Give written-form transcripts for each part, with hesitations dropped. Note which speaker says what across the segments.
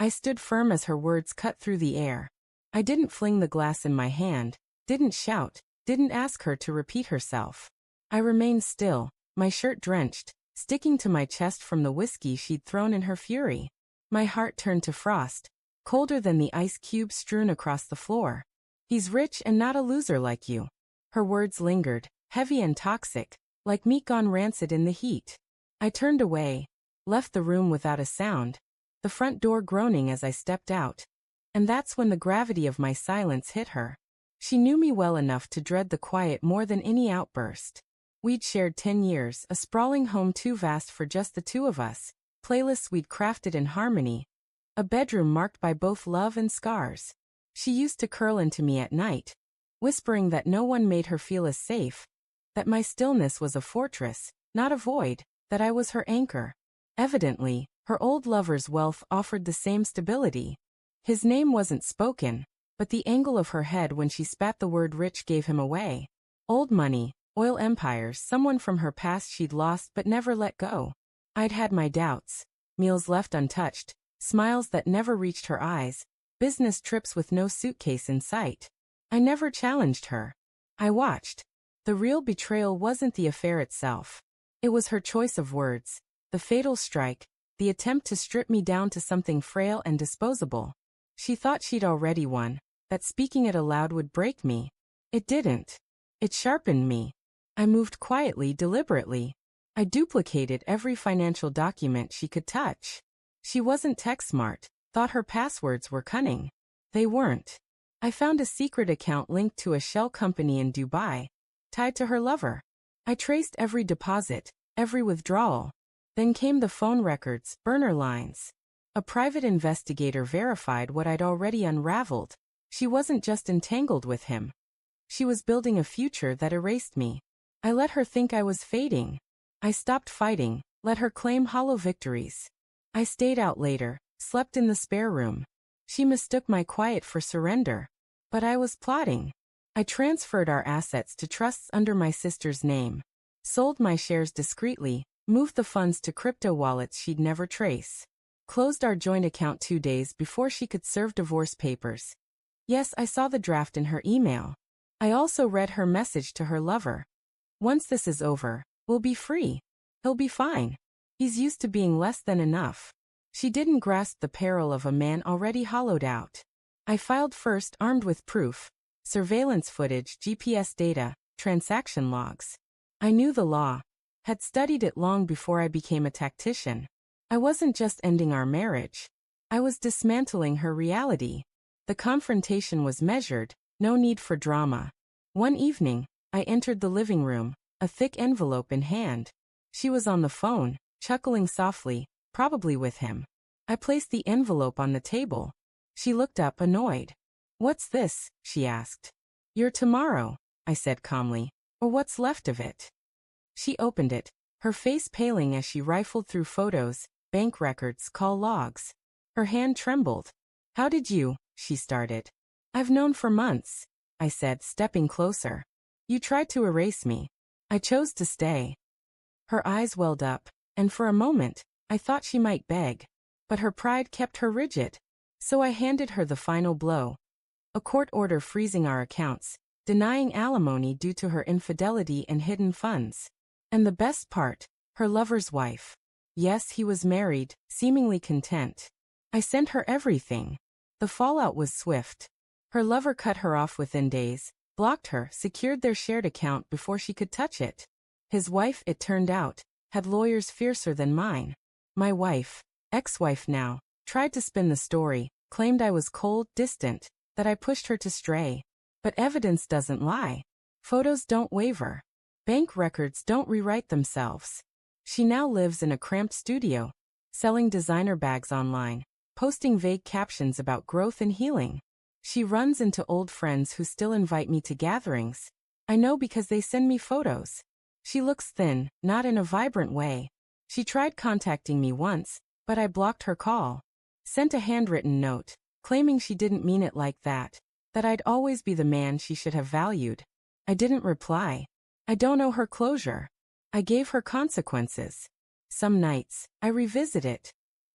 Speaker 1: I stood firm as her words cut through the air. I didn't fling the glass in my hand, didn't shout, didn't ask her to repeat herself. I remained still, my shirt drenched, sticking to my chest from the whiskey she'd thrown in her fury. My heart turned to frost, colder than the ice cubes strewn across the floor. He's rich and not a loser like you. Her words lingered, heavy and toxic, like meat gone rancid in the heat. I turned away, left the room without a sound, the front door groaning as I stepped out. And that's when the gravity of my silence hit her. She knew me well enough to dread the quiet more than any outburst. We'd shared 10 years, a sprawling home too vast for just the two of us, playlists we'd crafted in harmony, a bedroom marked by both love and scars. She used to curl into me at night, whispering that no one made her feel as safe, that my stillness was a fortress, not a void, that I was her anchor. Evidently, her old lover's wealth offered the same stability. His name wasn't spoken, but the angle of her head when she spat the word rich gave him away. Old money, oil empires, someone from her past she'd lost but never let go. I'd had my doubts, meals left untouched, smiles that never reached her eyes, business trips with no suitcase in sight. I never challenged her. I watched. The real betrayal wasn't the affair itself. It was her choice of words, the fatal strike, the attempt to strip me down to something frail and disposable. She thought she'd already won, that speaking it aloud would break me. It didn't. It sharpened me. I moved quietly, deliberately. I duplicated every financial document she could touch. She wasn't tech smart, thought her passwords were cunning. They weren't. I found a secret account linked to a shell company in Dubai, tied to her lover. I traced every deposit, every withdrawal. Then came the phone records, burner lines. A private investigator verified what I'd already unraveled. She wasn't just entangled with him. She was building a future that erased me. I let her think I was fading. I stopped fighting, let her claim hollow victories. I stayed out later, slept in the spare room. She mistook my quiet for surrender. But I was plotting. I transferred our assets to trusts under my sister's name, sold my shares discreetly, moved the funds to crypto wallets she'd never trace, closed our joint account 2 days before she could serve divorce papers. Yes, I saw the draft in her email. I also read her message to her lover. Once this is over, we'll be free. He'll be fine. He's used to being less than enough. She didn't grasp the peril of a man already hollowed out. I filed first, armed with proof, surveillance footage, GPS data, transaction logs. I knew the law, had studied it long before I became a tactician. I wasn't just ending our marriage. I was dismantling her reality. The confrontation was measured, no need for drama. One evening, I entered the living room, a thick envelope in hand. She was on the phone, chuckling softly, probably with him. I placed the envelope on the table. She looked up, annoyed. "What's this?" she asked. "Your tomorrow," I said calmly, "or what's left of it." She opened it, her face paling as she rifled through photos, bank records, call logs. Her hand trembled. "How did you?" she started. "I've known for months," I said, stepping closer. "You tried to erase me. I chose to stay." Her eyes welled up, and for a moment, I thought she might beg. But her pride kept her rigid. So I handed her the final blow. A court order freezing our accounts, denying alimony due to her infidelity and hidden funds. And the best part, her lover's wife. Yes, he was married, seemingly content. I sent her everything. The fallout was swift. Her lover cut her off within days, blocked her, secured their shared account before she could touch it. His wife, it turned out, had lawyers fiercer than mine. My wife, ex-wife now, tried to spin the story, claimed I was cold, distant, that I pushed her to stray. But evidence doesn't lie. Photos don't waver. Bank records don't rewrite themselves. She now lives in a cramped studio, selling designer bags online, posting vague captions about growth and healing. She runs into old friends who still invite me to gatherings. I know because they send me photos. She looks thin, not in a vibrant way. She tried contacting me once, but I blocked her call. Sent a handwritten note, claiming she didn't mean it like that I'd always be the man she should have valued. I didn't reply. I don't owe her closure. I gave her consequences. Some nights, I revisit it.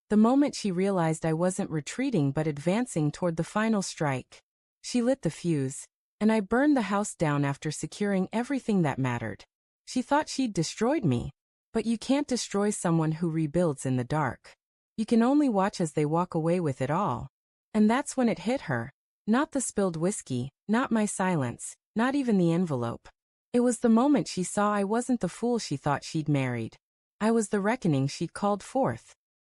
Speaker 1: The moment she realized I wasn't retreating but advancing toward the final strike. She lit the fuse, and I burned the house down after securing everything that mattered. She thought she'd destroyed me. But you can't destroy someone who rebuilds in the dark. You can only watch as they walk away with it all. And that's when it hit her. Not the spilled whiskey, not my silence, not even the envelope. It was the moment she saw I wasn't the fool she thought she'd married. I was the reckoning she'd called forth.